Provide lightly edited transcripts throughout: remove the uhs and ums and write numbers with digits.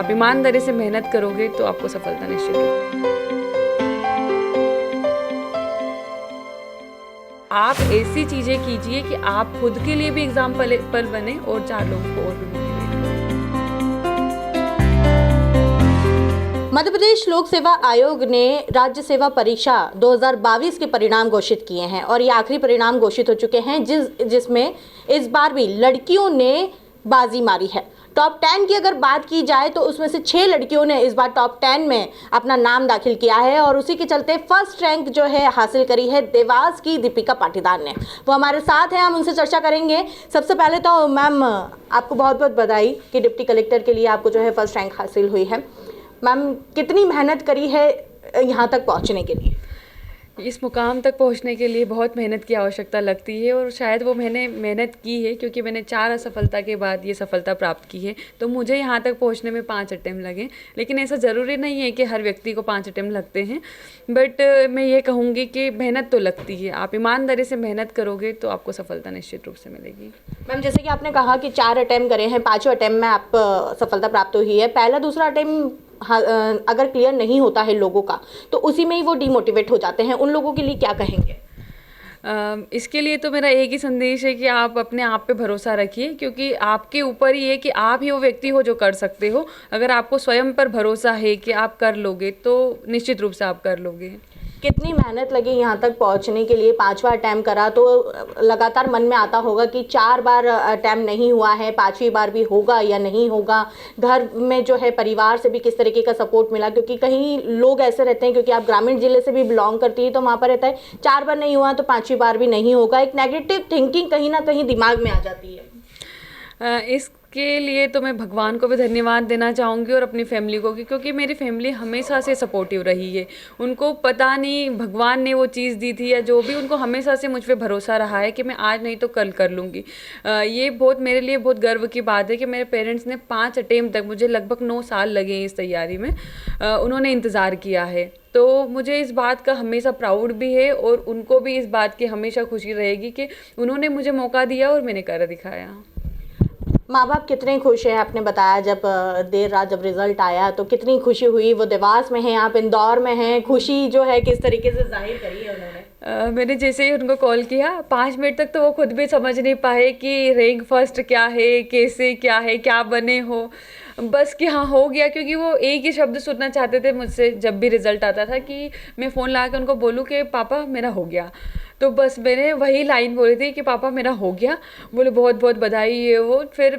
आप ईमानदारी से मेहनत करोगे तो आपको सफलता निश्चित होगी। आप ऐसी चीज़ें कीजिए कि आप खुद के लिए भी एग्जाम्पल बने और 4 लोगों को और भी मोटिवेट करें। मध्य प्रदेश लोक सेवा आयोग ने राज्य सेवा परीक्षा 2022 के परिणाम घोषित किए हैं और ये आखिरी परिणाम घोषित हो चुके हैं जिसमें इस बार भी लड़कियों ने बाजी मारी है। टॉप 10 की अगर बात की जाए तो उसमें से 6 लड़कियों ने इस बार टॉप 10 में अपना नाम दाखिल किया है और उसी के चलते फर्स्ट रैंक जो है हासिल करी है देवास की दीपिका पाटीदार ने। वो हमारे साथ हैं, हम उनसे चर्चा करेंगे। सबसे पहले तो मैम आपको बहुत बहुत बधाई कि डिप्टी कलेक्टर के लिए आपको जो है फर्स्ट रैंक हासिल हुई है। मैम कितनी मेहनत करी है यहाँ तक पहुँचने के लिए? इस मुकाम तक पहुंचने के लिए बहुत मेहनत की आवश्यकता लगती है और शायद वो मैंने मेहनत की है क्योंकि मैंने 4 असफलता के बाद ये सफलता प्राप्त की है। तो मुझे यहाँ तक पहुँचने में 5 अटेम्प्ट लगे, लेकिन ऐसा ज़रूरी नहीं है कि हर व्यक्ति को 5 अटेम्प्ट लगते हैं। बट मैं ये कहूँगी कि मेहनत तो लगती है। आप ईमानदारी से मेहनत करोगे तो आपको सफलता निश्चित रूप से मिलेगी। मैम जैसे कि आपने कहा कि 4 अटेम्प्ट करे हैं, 5वें अटेम्प्ट में आप सफलता प्राप्त हुई है। पहला दूसरा अटेम्प्ट अगर क्लियर नहीं होता है लोगों का तो उसी में ही वो डिमोटिवेट हो जाते हैं, उन लोगों के लिए क्या कहेंगे? इसके लिए तो मेरा एक ही संदेश है कि आप अपने आप पे भरोसा रखिए, क्योंकि आपके ऊपर ही है कि आप ही वो व्यक्ति हो जो कर सकते हो। अगर आपको स्वयं पर भरोसा है कि आप कर लोगे तो निश्चित रूप से आप कर लोगे। कितनी मेहनत लगी यहाँ तक पहुँचने के लिए? 5वां अटैम्प्ट करा तो लगातार मन में आता होगा कि 4 बार अटैम्प्ट नहीं हुआ है, 5वीं बार भी होगा या नहीं होगा। घर में जो है परिवार से भी किस तरीके का सपोर्ट मिला? क्योंकि कहीं लोग ऐसे रहते हैं, क्योंकि आप ग्रामीण जिले से भी बिलोंग करती है, तो वहाँ पर रहता है 4 बार नहीं हुआ तो 5वीं बार भी नहीं होगा। एक नेगेटिव थिंकिंग कहीं ना कहीं दिमाग में आ जाती है। इसके लिए तो मैं भगवान को भी धन्यवाद देना चाहूँगी और अपनी फैमिली को भी, क्योंकि मेरी फैमिली हमेशा से सपोर्टिव रही है। उनको पता नहीं भगवान ने वो चीज़ दी थी या जो भी, उनको हमेशा से मुझ पे भरोसा रहा है कि मैं आज नहीं तो कल कर लूँगी। ये बहुत मेरे लिए बहुत गर्व की बात है कि मेरे पेरेंट्स ने 5 अटेम्प्ट तक, मुझे लगभग 9 साल लगे इस तैयारी में, उन्होंने इंतज़ार किया है। तो मुझे इस बात का हमेशा प्राउड भी है और उनको भी इस बात की हमेशा खुशी रहेगी कि उन्होंने मुझे मौका दिया और मैंने कर दिखाया। माँ बाप कितने खुश हैं? आपने बताया जब देर रात जब रिजल्ट आया तो कितनी खुशी हुई। वो देवास में हैं, आप इंदौर में हैं, खुशी जो है किस तरीके से जाहिर करी है उन्होंने? मैंने जैसे ही उनको कॉल किया 5 मिनट तक तो वो खुद भी समझ नहीं पाए कि रैंक फर्स्ट क्या है, कैसे क्या है, क्या बने हो। बस कि हाँ हो गया, क्योंकि वो एक ही शब्द सुनना चाहते थे मुझसे जब भी रिज़ल्ट आता था कि मैं फ़ोन लगा के उनको बोलूँ कि पापा मेरा हो गया। तो बस मैंने वही लाइन बोली थी कि पापा मेरा हो गया। बोले बहुत बहुत बधाई है वो। फिर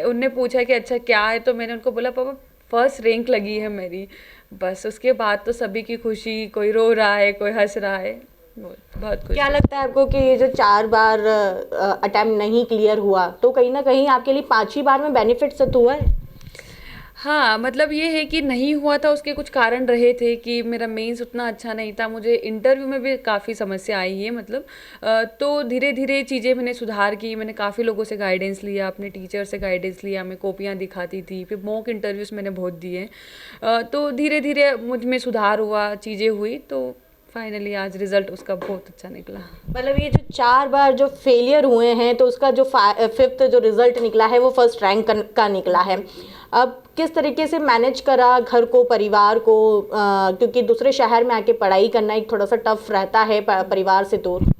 उनने पूछा कि अच्छा क्या है, तो मैंने उनको बोला पापा फर्स्ट रैंक लगी है मेरी। बस उसके बाद तो सभी की खुशी, कोई रो रहा है, कोई हंस रहा है, बहुत खुश। क्या लगता है आपको कि ये जो 4 बार अटेम्प्ट नहीं क्लियर हुआ तो कहीं ना कहीं आपके लिए 5वीं बार में बेनिफिट तो हुआ है? हाँ, मतलब ये है कि नहीं हुआ था उसके कुछ कारण रहे थे कि मेरा मेंस उतना अच्छा नहीं था, मुझे इंटरव्यू में भी काफ़ी समस्या आई है। मतलब तो धीरे धीरे चीज़ें मैंने सुधार की। मैंने काफ़ी लोगों से गाइडेंस लिया, अपने टीचर से गाइडेंस लिया, मैं कॉपियाँ दिखाती थी, फिर मॉक इंटरव्यूज़ मैंने बहुत दिए। तो धीरे धीरे मुझ में सुधार हुआ, चीज़ें हुई, तो फाइनली आज रिज़ल्ट उसका बहुत अच्छा निकला। मतलब ये जो 4 बार जो फेलियर हुए हैं तो उसका जो 5th जो रिज़ल्ट निकला है वो फर्स्ट रैंक का निकला है। अब किस तरीके से मैनेज करा घर को, परिवार को, क्योंकि दूसरे शहर में आके पढ़ाई करना एक थोड़ा सा टफ रहता है परिवार से दूर।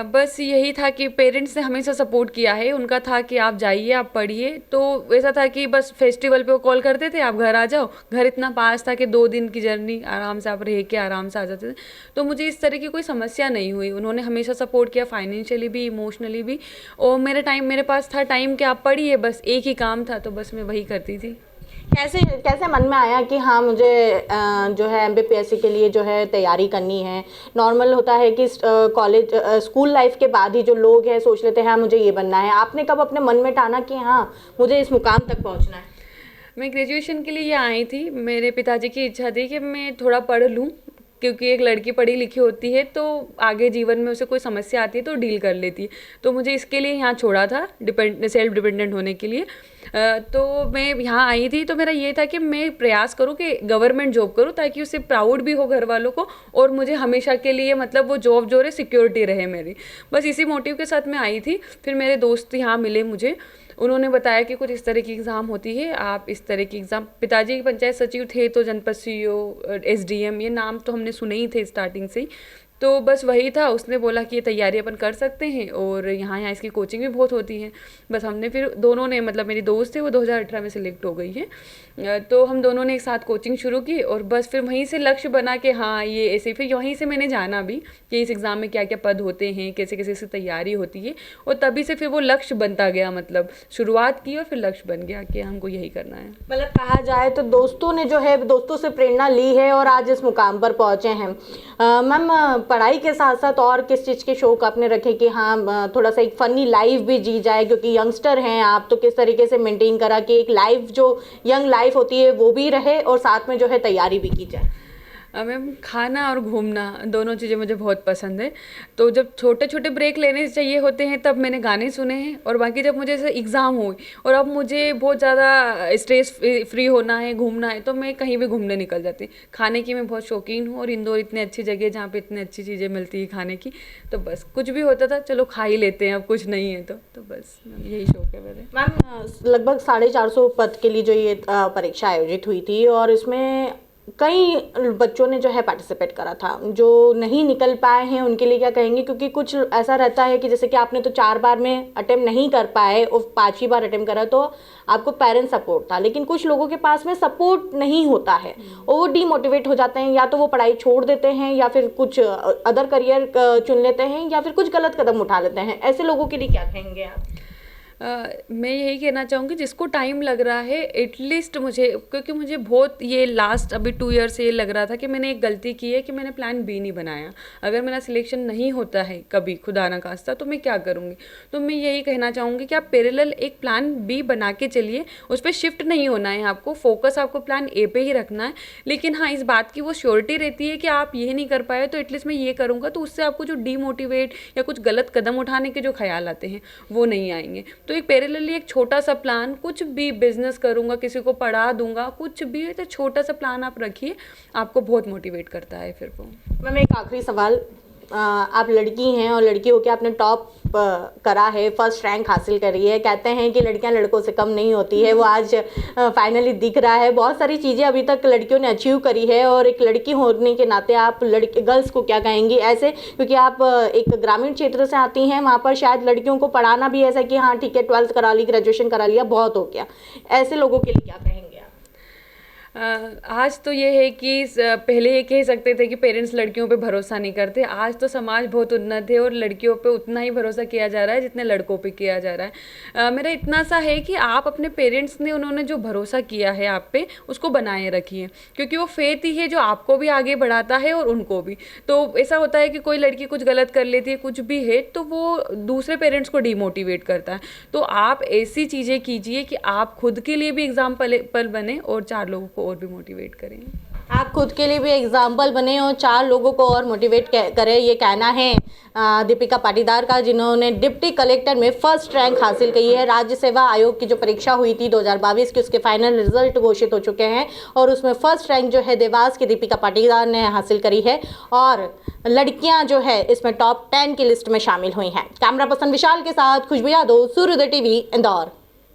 बस यही था कि पेरेंट्स ने हमेशा सपोर्ट किया है। उनका था कि आप जाइए, आप पढ़िए। तो ऐसा था कि बस फेस्टिवल पे वो कॉल करते थे, आप घर आ जाओ। घर इतना पास था कि 2 दिन की जर्नी आराम से आप रह के आराम से आ जाते थे। तो मुझे इस तरह की कोई समस्या नहीं हुई। उन्होंने हमेशा सपोर्ट किया, फाइनेंशियली भी, इमोशनली भी। और मेरे पास था टाइम कि आप पढ़िए, बस एक ही काम था तो बस मैं वही करती थी। कैसे मन में आया कि हाँ मुझे जो है MBPSC के लिए जो है तैयारी करनी है? नॉर्मल होता है कि कॉलेज स्कूल लाइफ के बाद ही जो लोग हैं सोच लेते हैं हाँ मुझे ये बनना है। आपने कब अपने मन में ठाना कि हाँ मुझे इस मुकाम तक पहुंचना है? मैं ग्रेजुएशन के लिए यहाँ आई थी। मेरे पिताजी की इच्छा थी कि मैं थोड़ा पढ़ लूँ, क्योंकि एक लड़की पढ़ी लिखी होती है तो आगे जीवन में उसे कोई समस्या आती है तो डील कर लेती है। तो मुझे इसके लिए यहाँ छोड़ा था, सेल्फ डिपेंडेंट होने के लिए। तो मैं यहाँ आई थी तो मेरा ये था कि मैं प्रयास करूँ कि गवर्नमेंट जॉब करूँ, ताकि उससे प्राउड भी हो घर वालों को और मुझे हमेशा के लिए मतलब वो जॉब जो है सिक्योरिटी रहे मेरी। बस इसी मोटिव के साथ मैं आई थी। फिर मेरे दोस्त यहाँ मिले मुझे, उन्होंने बताया कि कुछ इस तरह की एग्ज़ाम होती है, आप इस तरह की एग्ज़ाम, पिताजी पंचायत सचिव थे तो जनपद सीईओ, एसडीएम, ये नाम तो हमने सुने ही थे स्टार्टिंग से ही। तो बस वही था, उसने बोला कि ये तैयारी अपन कर सकते हैं और यहाँ इसकी कोचिंग भी बहुत होती है। बस हमने फिर दोनों ने, मतलब मेरी दोस्त है वो 2018 में सिलेक्ट हो गई है, तो हम दोनों ने एक साथ कोचिंग शुरू की और बस फिर वहीं से लक्ष्य बना कि हाँ ये ऐसे, फिर वहीं से मैंने जाना भी कि इस एग्ज़ाम में क्या क्या पद होते हैं, कैसे कैसे इसकी तैयारी होती है, और तभी से फिर वो लक्ष्य बनता गया, मतलब शुरुआत की और फिर लक्ष्य बन गया कि हमको यही करना है। मतलब कहा जाए तो दोस्तों ने जो है दोस्तों से प्रेरणा ली है और आज इस मुकाम पर पहुंचे हैं। मैम, पढ़ाई के साथ साथ और किस चीज़ के शौक आपने रखे कि हाँ थोड़ा सा एक फ़नी लाइफ भी जी जाए, क्योंकि यंगस्टर हैं आप, तो किस तरीके से मेंटेन करा कि एक लाइफ जो यंग लाइफ होती है वो भी रहे और साथ में जो है तैयारी भी की जाए? मैम, खाना और घूमना दोनों चीज़ें मुझे बहुत पसंद है। तो जब छोटे छोटे ब्रेक लेने चाहिए होते हैं तब मैंने गाने सुने हैं, और बाकी जब मुझे ऐसे एग्ज़ाम हो और अब मुझे बहुत ज़्यादा स्ट्रेस फ्री होना है, घूमना है, तो मैं कहीं भी घूमने निकल जाती। खाने की मैं बहुत शौकीन हूँ और इंदौर इतनी अच्छी जगह है जहाँ पे इतनी अच्छी चीज़ें मिलती है खाने की, तो बस कुछ भी होता था चलो खा ही लेते हैं, अब कुछ नहीं है तो बस यही शौक है मेरे। मैम, लगभग 450 पद के लिए जो ये परीक्षा आयोजित हुई थी और इसमें कई बच्चों ने जो है पार्टिसिपेट करा था, जो नहीं निकल पाए हैं उनके लिए क्या कहेंगे? क्योंकि कुछ ऐसा रहता है कि जैसे कि आपने तो 4 बार में अटेम्प्ट नहीं कर पाए और 5वीं बार अटेम्प्ट करा तो आपको पेरेंट्स सपोर्ट था, लेकिन कुछ लोगों के पास में सपोर्ट नहीं होता है और वो डीमोटिवेट हो जाते हैं, या तो वो पढ़ाई छोड़ देते हैं या फिर कुछ अदर करियर चुन लेते हैं या फिर कुछ गलत कदम उठा लेते हैं। ऐसे लोगों के लिए क्या कहेंगे आप? मैं यही कहना चाहूँगी जिसको टाइम लग रहा है एटलीस्ट मुझे, क्योंकि मुझे बहुत ये लास्ट अभी 2 ईयर से ये लग रहा था कि मैंने एक गलती की है कि मैंने प्लान बी नहीं बनाया। अगर मेरा सिलेक्शन नहीं होता है कभी खुदा ना खास्ता तो मैं क्या करूँगी? तो मैं यही कहना चाहूँगी कि आप पैरेलल एक प्लान बी बना के चलिए, उस पर शिफ्ट नहीं होना है आपको, फोकस आपको प्लान ए पे ही रखना है। लेकिन हाँ, इस बात की वो श्योरिटी रहती है कि आप ये नहीं कर पाए तो एटलीस्ट मैं ये करूँगा, तो उससे आपको जो डीमोटिवेट या कुछ गलत कदम उठाने के जो ख्याल आते हैं वो नहीं आएंगे। तो एक पैरेलली एक छोटा सा प्लान, कुछ भी बिजनेस करूँगा, किसी को पढ़ा दूंगा, कुछ भी, तो छोटा सा प्लान आप रखिए, आपको बहुत मोटिवेट करता है फिर वो। मैम, एक आखिरी सवाल, आप लड़की हैं और लड़की होकर आपने टॉप करा है, फर्स्ट रैंक हासिल करी है, कहते हैं कि लड़कियां लड़कों से कम नहीं होती है, वो आज फाइनली दिख रहा है। बहुत सारी चीज़ें अभी तक लड़कियों ने अचीव करी है और एक लड़की होने के नाते आप गर्ल्स को क्या कहेंगी ऐसे, क्योंकि आप एक ग्रामीण क्षेत्र से आती हैं, वहाँ पर शायद लड़कियों को पढ़ाना भी ऐसा कि हाँ ठीक है 12th करा ली, ग्रेजुएशन करा लिया, बहुत हो गया, ऐसे लोगों के लिए क्या कहेंगे आप? आज तो ये है कि पहले ये कह सकते थे कि पेरेंट्स लड़कियों पे भरोसा नहीं करते, आज तो समाज बहुत उन्नत है और लड़कियों पे उतना ही भरोसा किया जा रहा है जितने लड़कों पे किया जा रहा है। मेरा इतना सा है कि आप अपने पेरेंट्स ने, उन्होंने जो भरोसा किया है आप पे, उसको बनाए रखिए, क्योंकि वो फेथ ही है जो आपको भी आगे बढ़ाता है और उनको भी। तो ऐसा होता है कि कोई लड़की कुछ गलत कर लेती है, कुछ भी है, तो वो दूसरे पेरेंट्स को डिमोटिवेट करता है। तो आप ऐसी चीज़ें कीजिए कि आप खुद के लिए भी एग्जाम्पल बने और 4 लोगों को और भी मोटिवेट करें। आप खुद के लिए भी एग्जाम्पल बने और 4 लोगों को और मोटिवेट करें, ये कहना है दीपिका पाटीदार का, जिन्होंने डिप्टी कलेक्टर में फर्स्ट रैंक हासिल की है। राज्य सेवा आयोग की जो परीक्षा हुई थी 2022 की, उसके फाइनल रिजल्ट घोषित हो चुके हैं और उसमें फर्स्ट रैंक जो है देवास की दीपिका पाटीदार ने हासिल करी है और लड़कियां जो है इसमें टॉप 10 की लिस्ट में शामिल हुई हैं। कैमरा पर्सन विशाल के साथ खुशबू यादव, सूर्योदय टीवी, इंदौर।